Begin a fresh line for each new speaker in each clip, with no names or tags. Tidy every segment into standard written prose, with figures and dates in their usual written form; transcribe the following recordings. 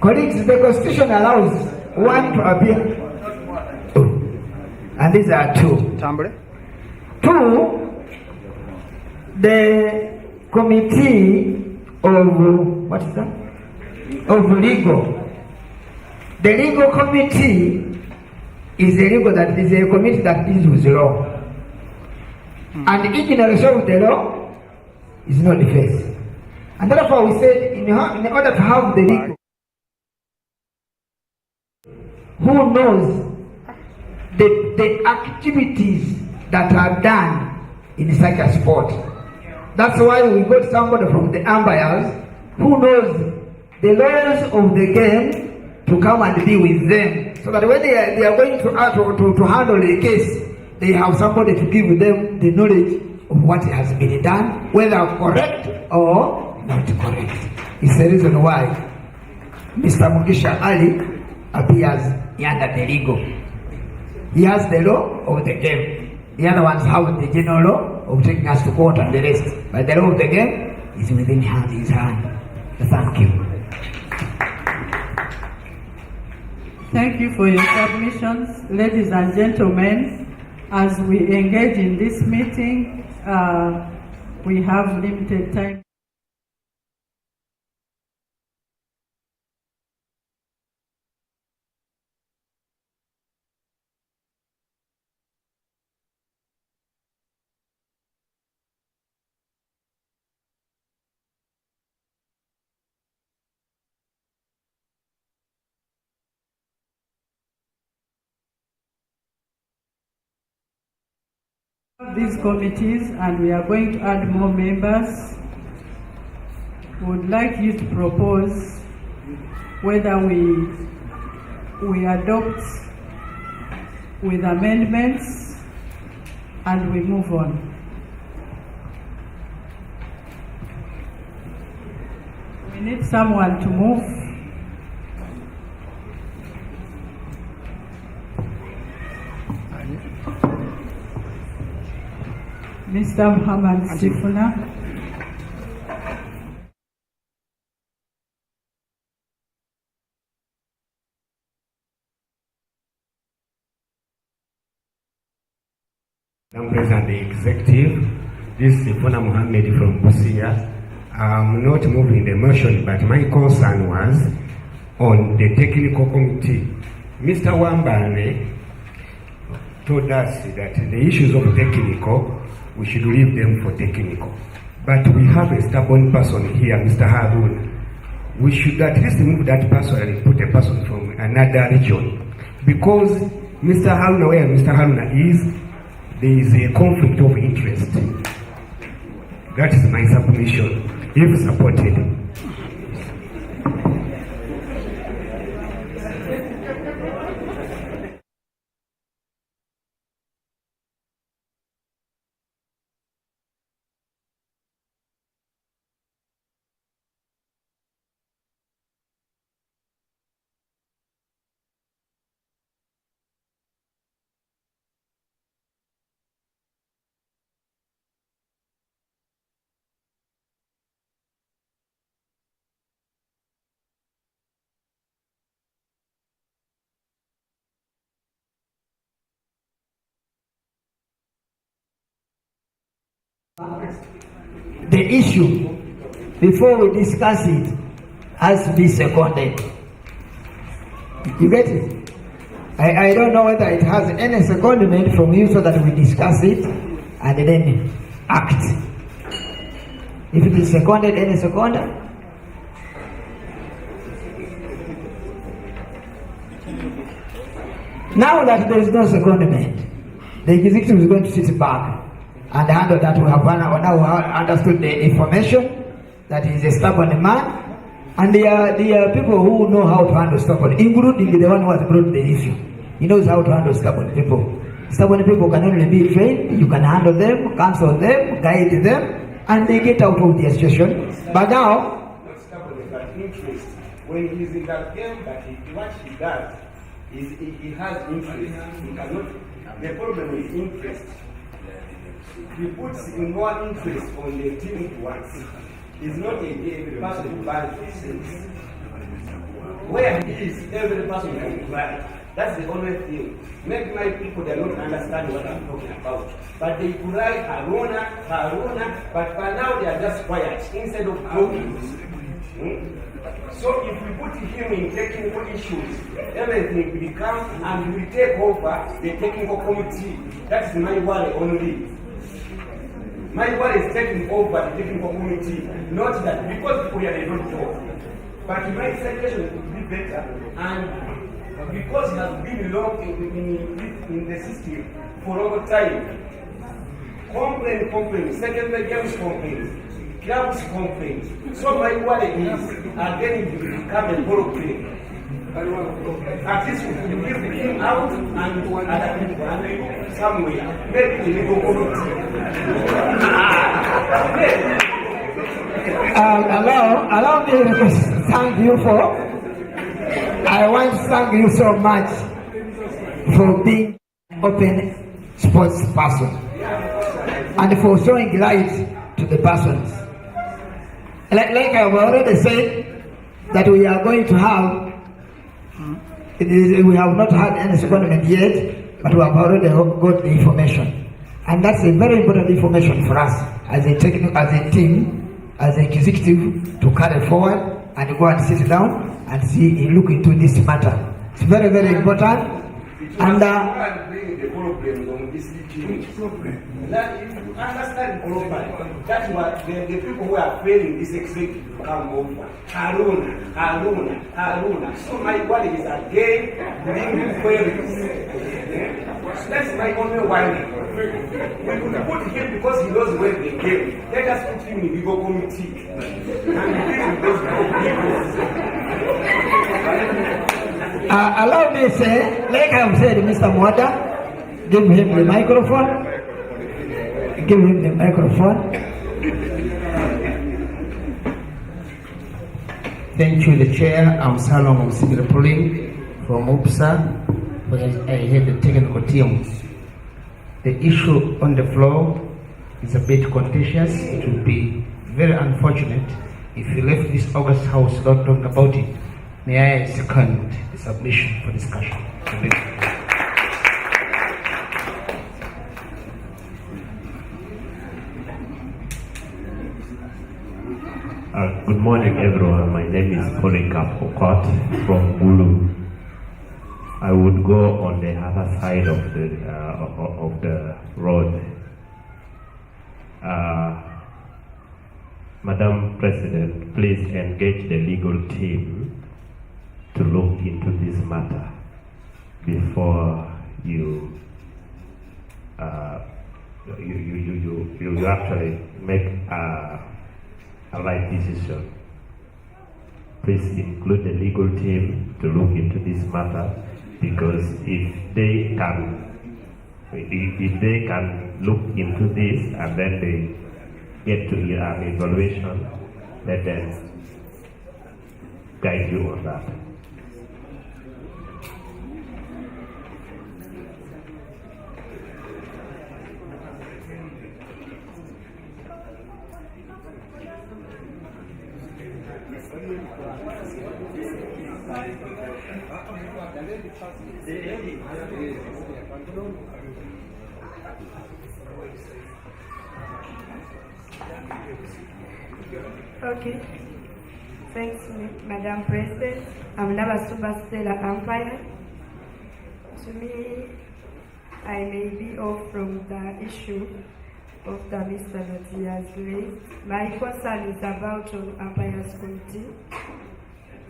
Colleagues, the Constitution allows one to appear. And these are two. Two, the committee of, what is that? Of legal. The legal committee is a committee that deals with law. And ignorance of the law is not the face. And therefore we said, in order to have the legal, who knows the activities that are done in such a sport. That's why we got somebody from the umpires who knows the laws of the game to come and be with them, so that when they are going to handle the case, they have somebody to give them the knowledge of what has been done, whether correct or not correct. It's the reason why Mr. Mugisha Ali appears under the legal. He has the law of the game. The other ones have the general law of taking us to court and the rest. But the law of the game is within his hand. Thank you.
Thank you for your submissions, ladies and gentlemen. As we engage in this meeting, we have limited time. These committees, and we are going to add more members. Would like you to propose whether we adopt with amendments and we move on. We need someone to move. Mr. Muhammad Sifuna.
Madam President, the Executive, this is Sifuna Muhammad from Busia. I'm not moving the motion, but my concern was on the technical committee. Mr. Wambane told us that the issues of technical, we should leave them for technical. But we have a stubborn person here, Mr. Harun. We should at least move that person and put a person from another region. Because Mr. Haruna, where Mr. Haruna is, there is a conflict of interest. That is my submission, if supported.
The issue, before we discuss it, has to be seconded. You get it? I don't know whether it has any secondment from you so that we discuss it and then act. If it is seconded, any seconder? Now that there is no secondment, the executive is going to sit back and handle that. We have now understood the information that he is a stubborn man, and there are people who know how to handle stubborn, including the one who has brought the issue. He knows how to handle stubborn people. Stubborn people can only be trained. You can handle them, counsel them, guide them, and they get out of the situation. But now,
not stubborn, but interest. When he's in that game, but what he does is he has interest. He cannot. The problem is interest. He puts in more interest on the team he wants. It's not a game person who buys things. Where he is, every person can cry. That's the only thing. Maybe my people, they don't understand what I'm talking about. But they cry, Haruna, Haruna, but by now they are just quiet instead of talking. So if we put him in technical issues, everything will come and we take over the technical committee. That's my worry only. My worry is taking over the technical committee, not that because people here they don't talk. But my suggestion would be better, and because he has been long in the system for a long time, complain, secondary games complain, clubs complain. So my worry is, again, it will become a ball play. At least we will give him out and other people somewhere. Maybe the legal committee.
Allow me to thank you for. I want to thank you so much for being open sports person and for showing light to the persons. Like I've already said that we are going to have. We have not had any secondment yet, but we have already got the information, and that's a very important information for us as a technical, as a team, as an executive to carry forward and go and sit down and see, look into this matter. It's very, very important. And
bring the problem on this team. That if you understand globally, that's what the people who are failing this executive come over. Haruna. So my worry is again bringing queries. That's my only worry. We could put him because he knows where they came. Let us put him in the legal committee and bring those people.
Allow me to say, like I've said, Mr. Mwada, give him the microphone. Give him the microphone.
Thank you, the chair. I'm Salom Msigirapuli from UPSA, where I head the technical team. The issue on the floor is a bit contentious. It would be very unfortunate if you left this August House without talking about it. May I second the submission for discussion?
Good morning, everyone. My name is Polycarp Okot from Bulu. I would go on the other side of the road. Madam President, please engage the legal team to look into this matter before you actually make a right decision. Please include the legal team to look into this matter, because if they can look into this and then they get to an evaluation, let them guide you on that.
Okay. Thanks, Madam President. I'm Naba Stella Empire. To me, I may be off from the issue of the minister that he has raised. My concern is about Empire's committee.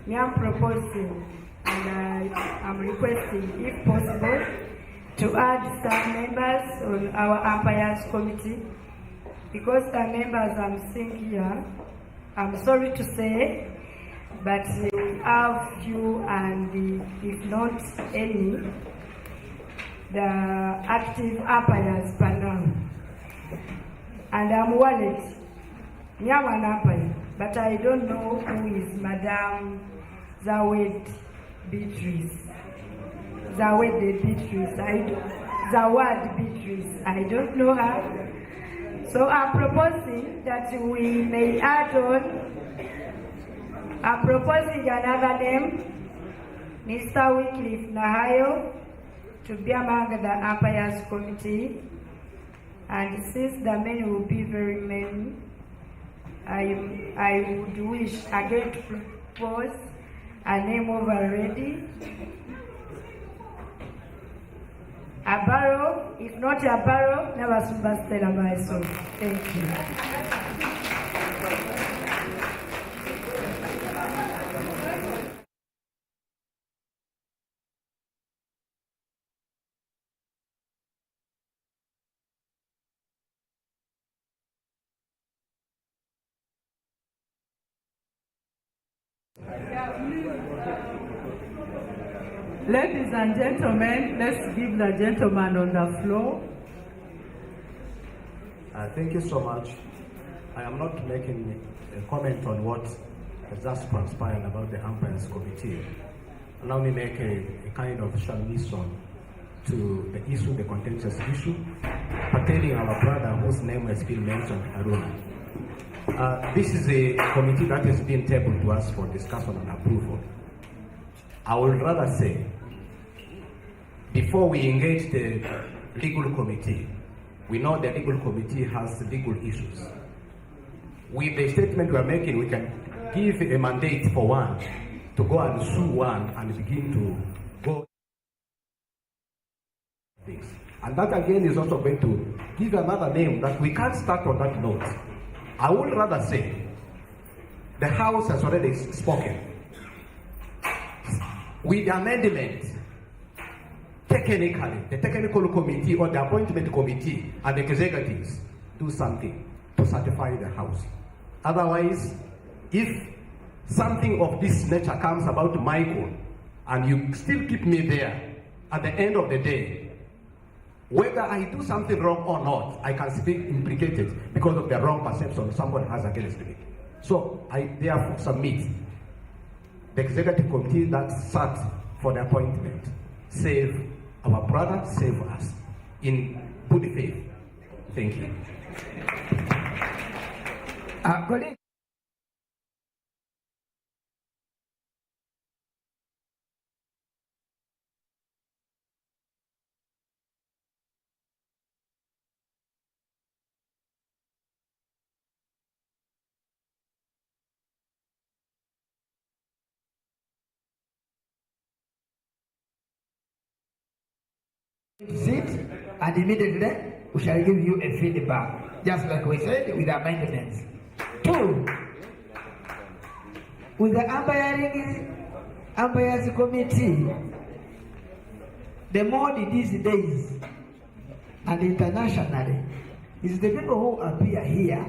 Me, I'm proposing and I'm requesting, if possible, to add some members on our Empire's committee, because the members I'm seeing here, I'm sorry to say, but we have few and if not any, the active umpires per now. And I'm worried. Me, I'm an umpire, but I don't know who is Madam Zawed Beatrice. Zawed Beatrice. Zawad Beatrice. I don't know her. So I'm proposing that we may add on I'm proposing another name, Mr. Wycliffe Nahayo, to be among the umpires committee. And since the men will be very many, I would wish again to propose a name of already. A barrow, if not a barrow, never Stella myself. Thank you.
Ladies and gentlemen, let's give the gentleman on the floor.
Thank you so much. I am not making a comment on what has just transpired about the umpires committee. Allow me make a kind of submission to the issue, the contentious issue, pertaining our brother whose name has been mentioned, Haruna. This is a committee that has been tabled to us for discussion and approval. I would rather say, before we engage the legal committee, we know the legal committee has legal issues. With the statement we are making, we can give a mandate for one to go and sue one and begin to go things. And that again is also going to give another name that we can't start on that note. I would rather say the House has already spoken. With the amendment, technically, the technical committee or the appointment committee and the executives do something to certify the House. Otherwise, if something of this nature comes about Michael and you still keep me there, at the end of the day, whether I do something wrong or not, I can still be implicated because of the wrong perception someone has against me. So I therefore submit the executive committee that sat for the appointment. Save our brother, save us in good faith. Thank you.
Colleague. Sit and immediately we shall give you a feedback, just like we said with amendments. 2, with the umpires committee, the mode these days and internationally is the people who appear here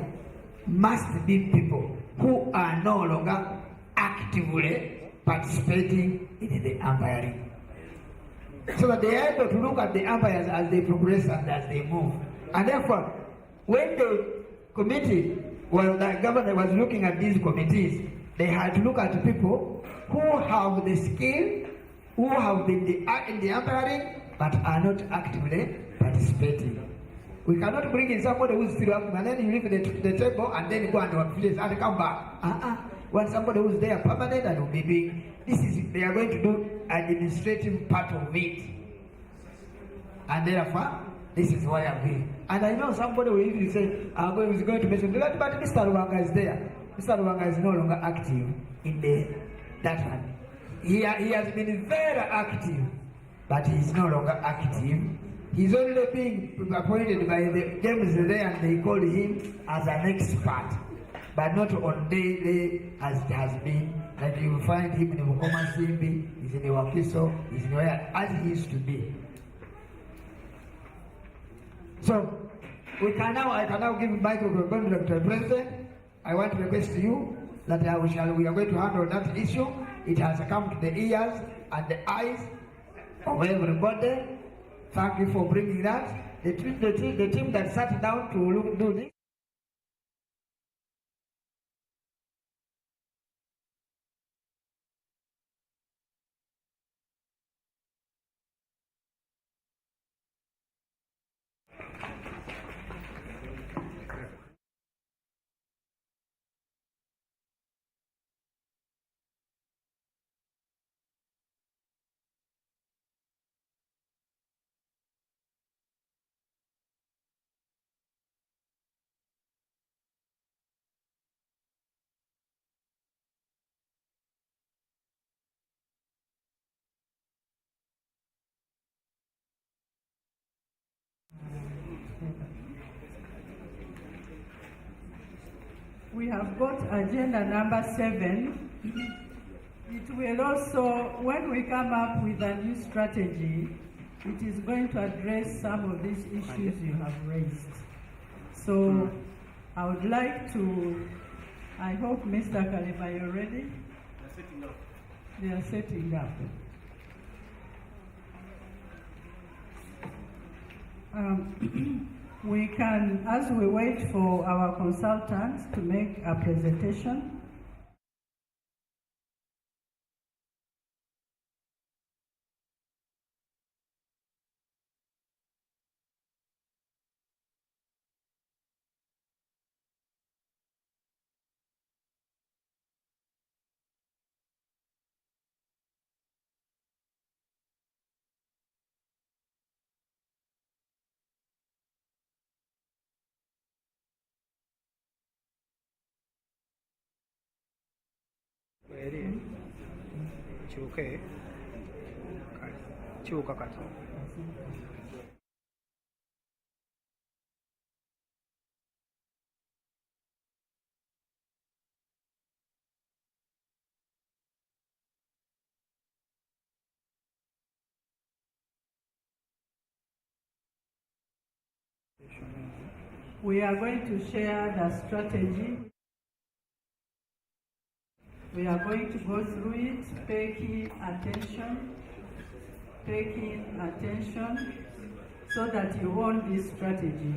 must be people who are no longer actively participating in the umpiring, so that they are able to look at the umpires as they progress and as they move. And therefore, when the committee, well, the governor was looking at these committees, they had to look at people who have the skill, who have been in the umpiring, but are not actively participating. We cannot bring in somebody who is still active and then you leave the table and then go and place and come back. Want somebody who is there permanent and will be doing this. They are going to do administrative part of it, and therefore this is why I'm here. And I know somebody will even say I'm going to mention that, but Mr. Luwanga is there. Mr. Luwanga is no longer active in that one. He has been very active, but he is no longer active. He's only being appointed by the James there, and they call him as an expert, but not on daily as it has been. Like you will find him in Mukoma Simbi, he's in Wakiso, he's in where as he used to be. So I can now give microphone to the President. I want to request you that we are going to handle that issue. It has come to the ears and the eyes of everybody. Thank you for bringing that. The team that sat down to do this.
we have got agenda number 7. It will also, when we come up with a new strategy, it is going to address some of these issues you have raised. So I would like to, I hope Mr. Kalima, you're ready?
They're setting up.
They are setting up. We can, as we wait for our consultants to make a presentation, we are going to share the strategy. We are going to go through it, paying attention, so that you own this strategy.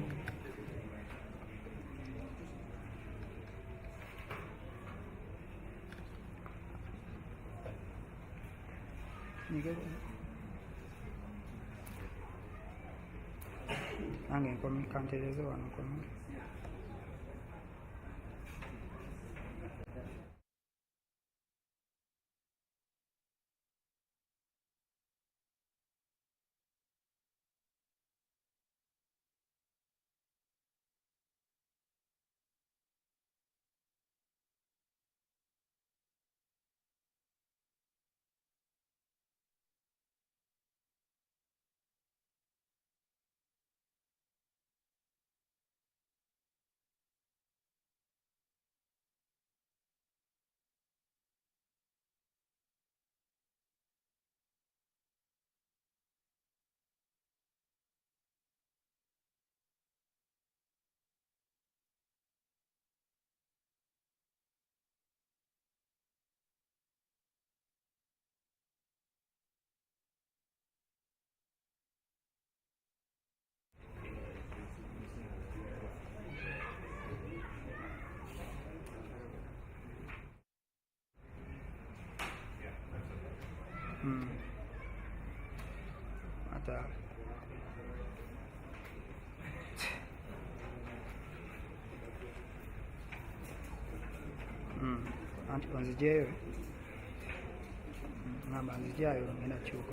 Anti onzijeyo ngamba nzijayo ngenda chuko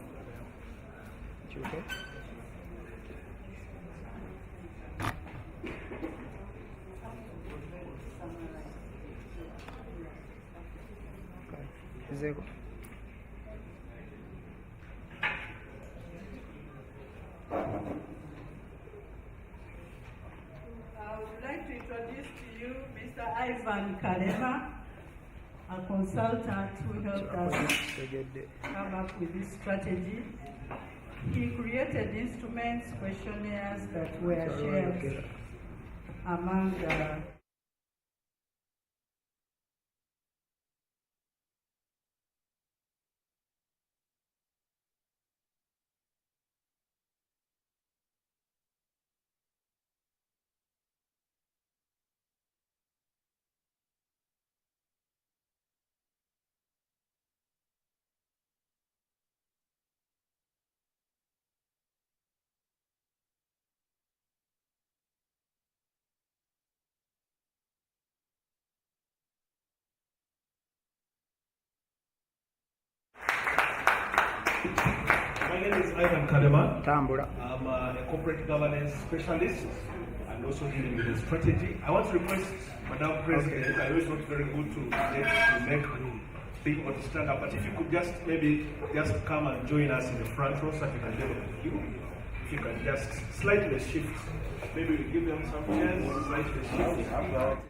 zeko
I would like to introduce to you Mr. Ivan Kalema, a consultant who helped us come up with this strategy. He created instruments, questionnaires that were shared among the
My name is Ivan Kalema.
tambula.
I'm a corporate governance specialist and also dealing with the strategy. I want to request Madam President, I always want very good to make people to stand up, but if you could just maybe just come and join us in the front row so that we can develop with you. If you can just slightly shift, maybe we give them some chairs, slightly shift.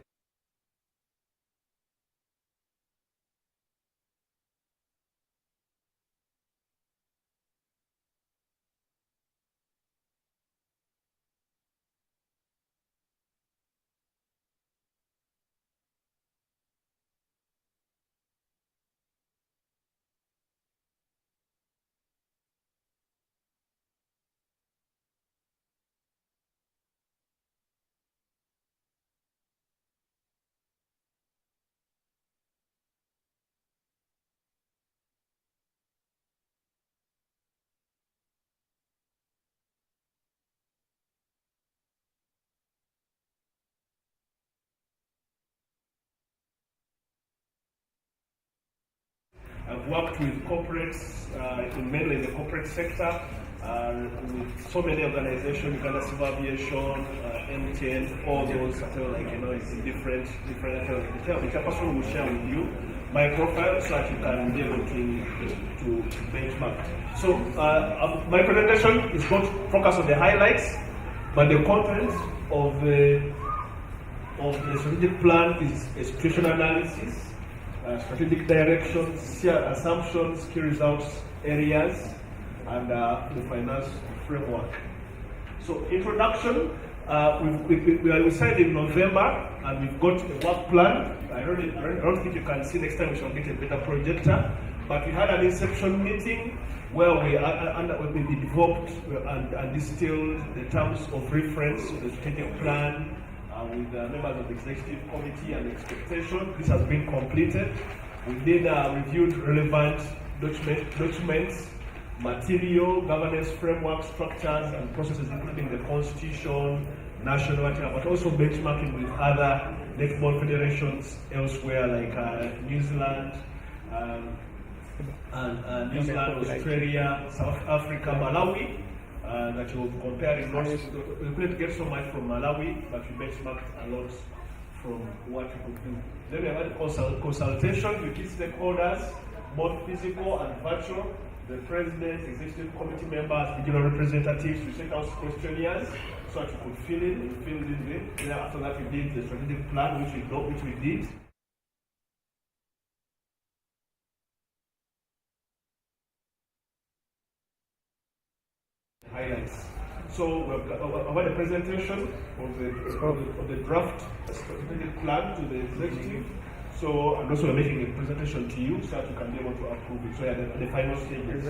I've worked with corporates, mainly in the corporate sector, with so many organizations, Uganda Civil Aviation, MTN, all those, it's different, the chairperson will share with you my profile so that you can be able to benchmark. So my presentation is going to focus on the highlights, but the content of the strategic plan is a situation analysis, strategic direction, assumptions, key results areas, and the finance framework. So introduction, we signed in November, and we've got a work plan. I don't think you can see next time. We shall get a better projector. But we had an inception meeting where we developed and distilled the terms of reference of the strategic plan with members of the executive committee and expectation. This has been completed. We did reviewed relevant documents, material, governance framework, structures and processes, including the constitution, national, but also benchmarking with other NETBALL federations elsewhere, like New Zealand, Australia, South Africa, Malawi. That you will compare results. We couldn't get so much from Malawi, but we benchmarked a lot from what we could do. Then we had consultation with key stakeholders, both physical and virtual. The president, executive committee members, regional representatives. We sent out questionnaires so that you could fill in. Then after that, we did the strategic plan, which we did. Highlights. So I've had a presentation of the draft strategic plan to the executive. So I'm also making a presentation to you so that you can be able to approve it. So the final stages.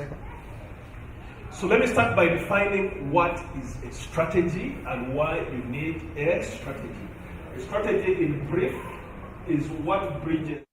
So let me start by defining what is a strategy and why you need a strategy. A strategy, in brief, is what bridges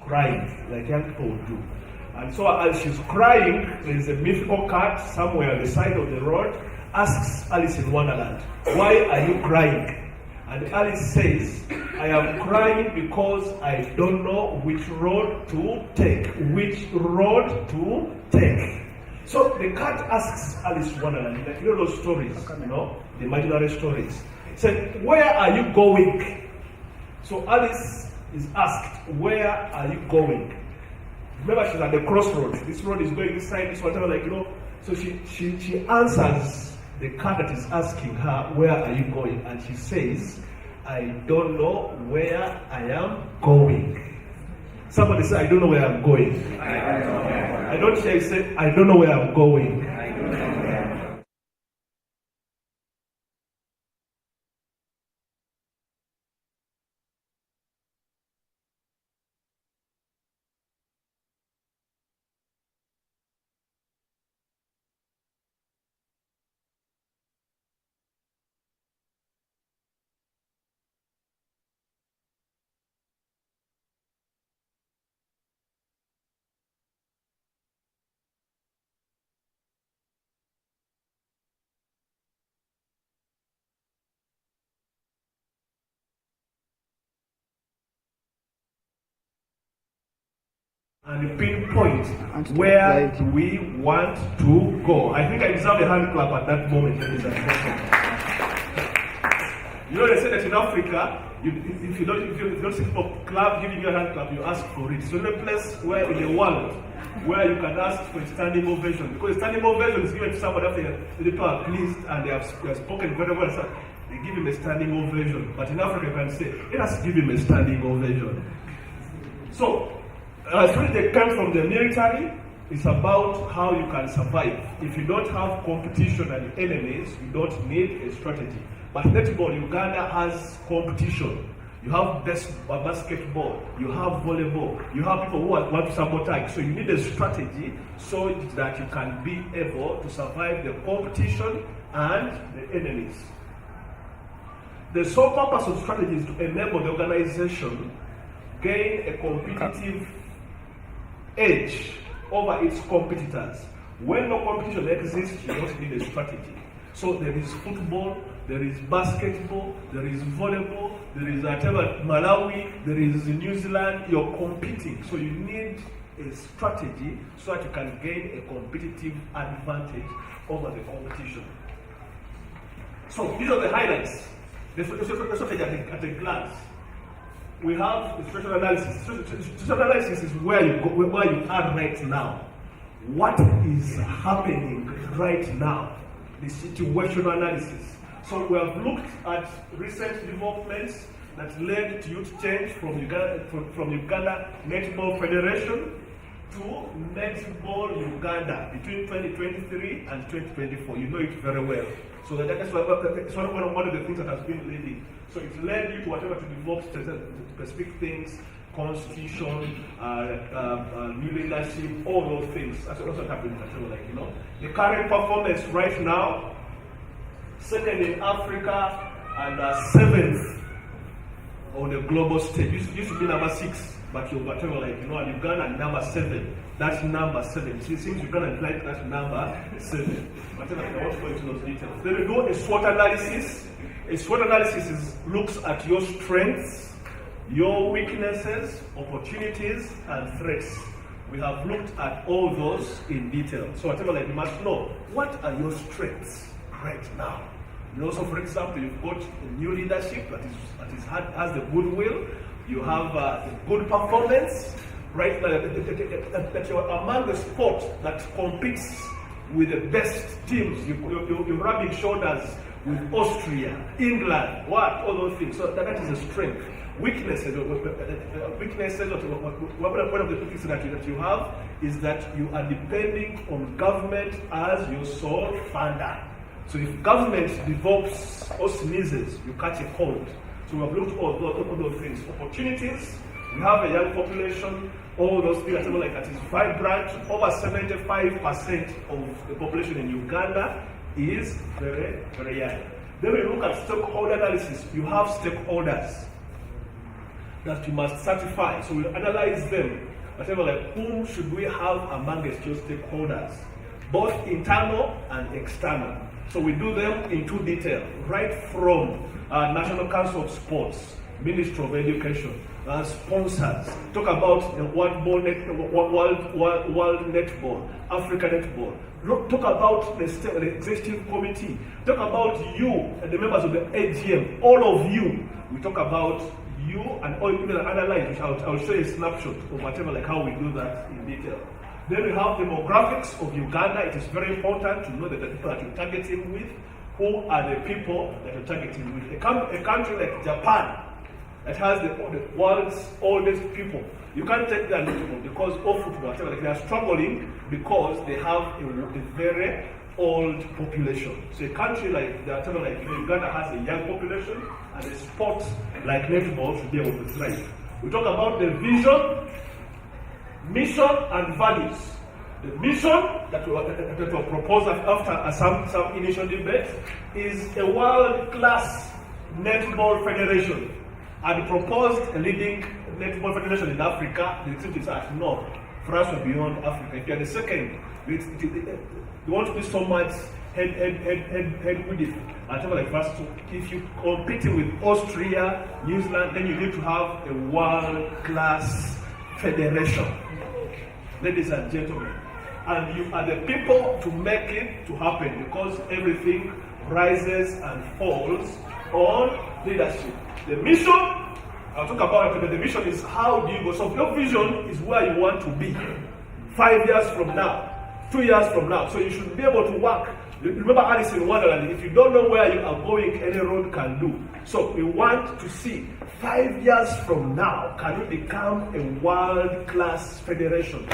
crying, like young people would do. And so as she's crying, there is a mythical cat somewhere on the side of the road, asks Alice in Wonderland, "Why are you crying?" And Alice says, "I am crying because I don't know which road to take. Which road to take." So the cat asks Alice in Wonderland, like you know those stories, the imaginary stories. Said, "Where are you going?" So Alice is asked, "Where are you going?" Remember, she's at the crossroads. This road is going this side, this whatever, So she answers the cat that is asking her, "Where are you going?" And she says, "I don't know where I am going." Somebody say, "I don't know where I'm going." I don't hear you say, "I don't know where I'm going." And pinpoint where we want to go. I think I deserve a hand clap at that moment. You know, they say that in Africa, if you don't see people clap, giving you a hand clap, you ask for it. So in a place where in the world where you can ask for a standing ovation, because a standing ovation is given to somebody after the people are pleased and they have spoken very well. So they give him a standing ovation. But in Africa, you can say, let us give him a standing ovation. So, they came from the military, It's about how you can survive. If you don't have competition and enemies, you don't need a strategy. But netball, Uganda has competition. You have basketball, you have volleyball, you have people who want to sabotage. So you need a strategy so that you can be able to survive the competition and the enemies. The sole purpose of strategy is to enable the organization gain a competitive edge over its competitors. When no competition exists, you don't need a strategy. So there is football, there is basketball, there is volleyball, there is Malawi, there is New Zealand. You're competing, so you need a strategy so that you can gain a competitive advantage over the competition. So these are the highlights. The strategy at a glance. We have the situation analysis. Situation analysis is where you go, where you are right now. What is happening right now? The situational analysis. So we have looked at recent developments that led to youth change from Uganda Netball Federation to Netball Uganda between 2023 and 2024. You know it very well. So that's one of the things that has been leading. So it led you to whatever to develop specific things, constitution, new leadership, all those things. That's what happened. The current performance right now, second in Africa and seventh on the global stage. Used to be number 6, but you're Uganda number 7. That's number 7. It seems Uganda like that number 7. But I want to go into those details. Then we do a SWOT analysis. A SWOT analysis looks at your strengths, your weaknesses, opportunities, and threats. We have looked at all those in detail. So whatever you must know, what are your strengths right now? You know, so for example, you've got a new leadership has the goodwill. You have a good performance, right? That you're among the sport that competes with the best teams. You're rubbing shoulders with Austria, England, all those things. So that is a strength. Weaknesses. One of the weaknesses that you have is that you are depending on government as your sole funder. So if government develops or sneezes, you catch a cold. So we have looked at all those things. Opportunities, we have a young population, all those things that is vibrant. Over 75% of the population in Uganda is very, very young. Then we look at stakeholder analysis. You have stakeholders that you must certify. So we analyze them. Whom should we have amongst your stakeholders? Both internal and external. So we do them in two detail, right from National Council of Sports, Ministry of Education, sponsors. Talk about the World Netball, Africa Netball. Talk about the executive committee. Talk about you and the members of the AGM. All of you. We talk about you and all people that analyze. I'll show you a snapshot of whatever, how we do that in detail. Then we have demographics of Uganda. It is very important to know that the people that you're targeting with, who are the people that you're targeting with. A country like Japan that has the world's oldest people, you can't take them because of football. They are struggling because they have a very old population. So a country like Uganda has a young population, and a sport like netball should be able to thrive. We talk about the vision, mission, and values. The mission that we propose after some initial debate is a world-class netball federation. And proposed a leading netball federation in Africa. The truth is that no, France or beyond Africa. If you are the second, you want to be so much head with it. Like France. So if you competing with Austria, New Zealand, then you need to have a world-class federation. Ladies and gentlemen, and you are the people to make it to happen, because everything rises and falls on leadership. The mission, I'll talk about it, but the mission is how do you go. So your vision is where you want to be 5 years from now, 2 years from now. So you should be able to work. Remember Alice in Wonderland, if you don't know where you are going, any road can do. So we want to see 5 years from now, can you become a world-class federation?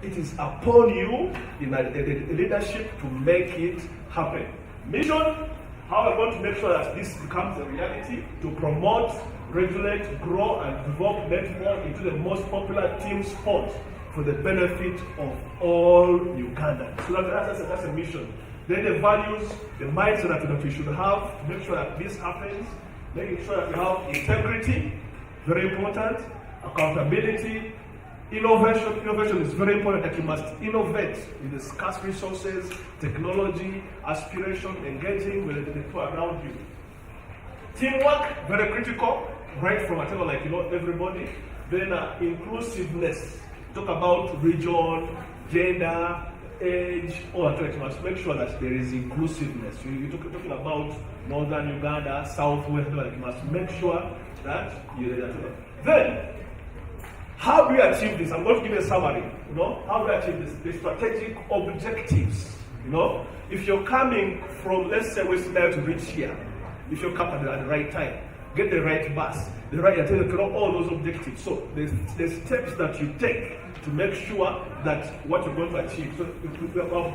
it is upon you in the leadership to make it happen. Mission, how are we going to make sure that this becomes a reality? To promote, regulate, grow, and develop netball into the most popular team sport for the benefit of all Ugandans. So that's a mission. Then the values, the mindset that we should have to make sure that this happens, making sure that we have integrity, very important, accountability, innovation. Innovation is very important, that you must innovate with the scarce resources, technology, aspiration, engaging with the people around you. Teamwork, very critical, right from whatever, like, everybody. Then inclusiveness, talk about region, gender, age, all that. You must make sure that there is inclusiveness. You're talking about northern Uganda, southwest, you must make sure that you're there. Then, how do we achieve this? I'm going to give you a summary. How do we achieve this? The strategic objectives. If you're coming from, let's say, West Nile to reach here, if you're coming at the right time, get the right bus, all those objectives. So the steps that you take to make sure that what you're going to achieve. So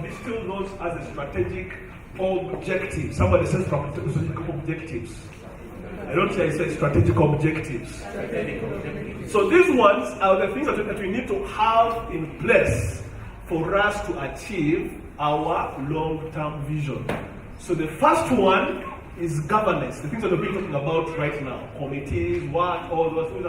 we still those as a strategic objective. Somebody says strategic objectives. I don't say strategic objectives. So these ones are the things that we need to have in place for us to achieve our long-term vision. So the first one is governance. The things that we're talking about right now, committees, all those things,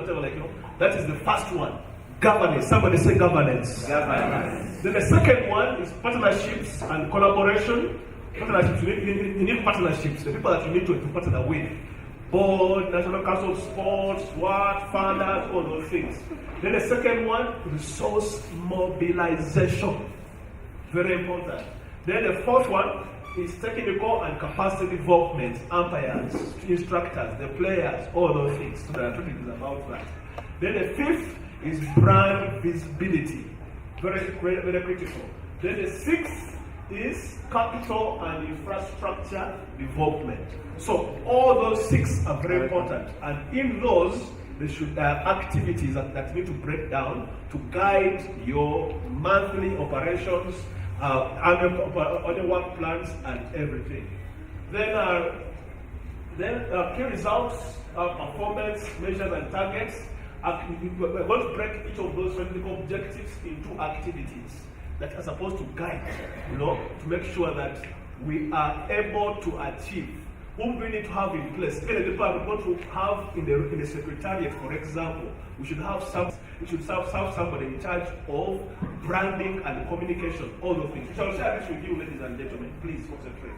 that is the first one. Governance. Somebody say governance. Governance. Then the second one is partnerships and collaboration. Partnerships. You need partnerships. The people that you need to partner with. Board, National Council of Sports, funders, all those things. Then the second one, resource mobilization. Very important. Then the fourth one is technical and capacity development, umpires, instructors, the players, all those things. So the topic is about that. Then the fifth is brand visibility. Very, very critical. Then the sixth is capital and infrastructure development. So all those six are very important, and in those there should have activities that need to break down to guide your monthly operations, annual work plans, and everything. Then key results, performance measures and targets. We're going to break each of those strategic objectives into activities that are supposed to guide, to make sure that we are able to achieve. Whom we need to have in place. Again, the people are going to have in the secretariat, for example, we should have somebody in charge of branding and communication, all those things. We shall share this with you, ladies and gentlemen. Please concentrate.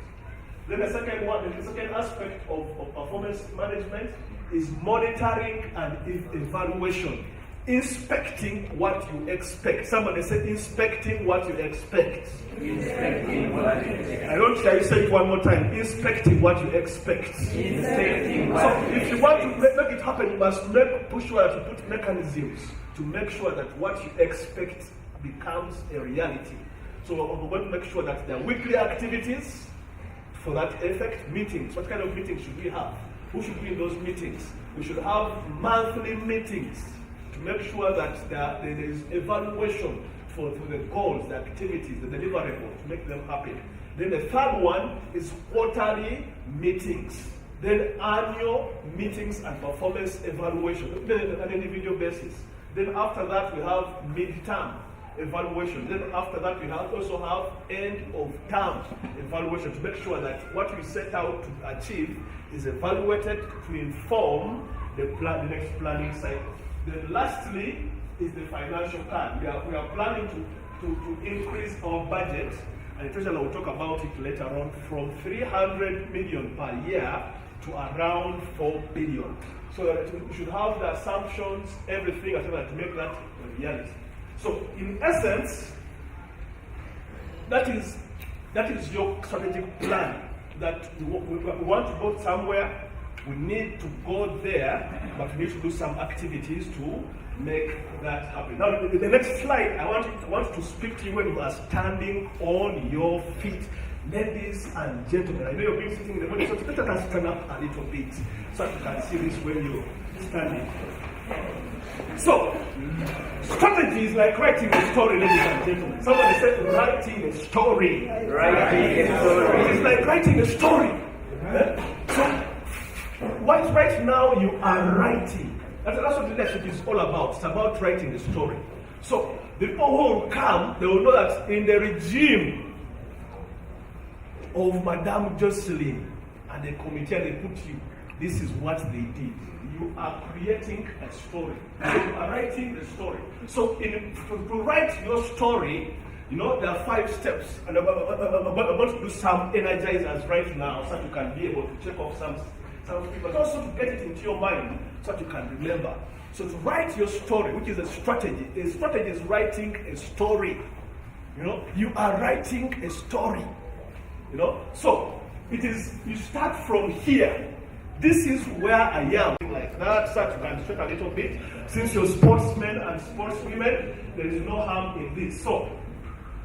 Then the second aspect of performance management is monitoring and evaluation. Inspecting what you expect. Somebody said inspecting what you expect. Inspecting what you expect. I don't care, you say it one more time. Inspecting what you expect. Inspecting what so if you want to make it happen, you must push sure that you put mechanisms to make sure that what you expect becomes a reality. So we're going to make sure that there are weekly activities for that effect. Meetings. What kind of meetings should we have? Who should be in those meetings? We should have monthly meetings to make sure that there is evaluation for the goals, the activities, the deliverables, to make them happen. Then the third one is quarterly meetings. Then annual meetings and performance evaluation, on an individual basis. Then after that we have mid-term evaluation. Then after that we also have end of term evaluation to make sure that what we set out to achieve is evaluated to inform the next planning cycle. Then lastly is the financial plan. We are planning to increase our budget, and Treasurer will talk about it later on, from 300 million per year to around 4 billion. So that we should have the assumptions, everything, to make that a reality. So in essence, that is your strategic plan. That we want to go somewhere. We need to go there, but we need to do some activities to make that happen. Now, the next slide, I want to speak to you when you are standing on your feet. Ladies and gentlemen, I know you've been sitting in the morning, so let us stand up a little bit so that you can see this when you're standing. So, strategy is like writing a story, ladies and gentlemen. Somebody said writing a story.
Writing a story.
It's like writing a story. So, right now you are writing. That's what leadership is all about. It's about writing the story. So, the people who will come, they will know that in the regime of Madame Jocelyn and the committee, they put you, this is what they did. You are creating a story. So you are writing the story. So to write your story, you know, there are 5 steps. And I'm about to do some energizers right now so that you can be able to check off some people, but also to get it into your mind so that you can remember. So to write your story, which is a strategy is writing a story. You know, you are writing a story. You know, so it is, you start from here. This is where I am, like that, so that you can stretch a little bit. Since you're sportsmen and sportswomen, there is no harm in this. So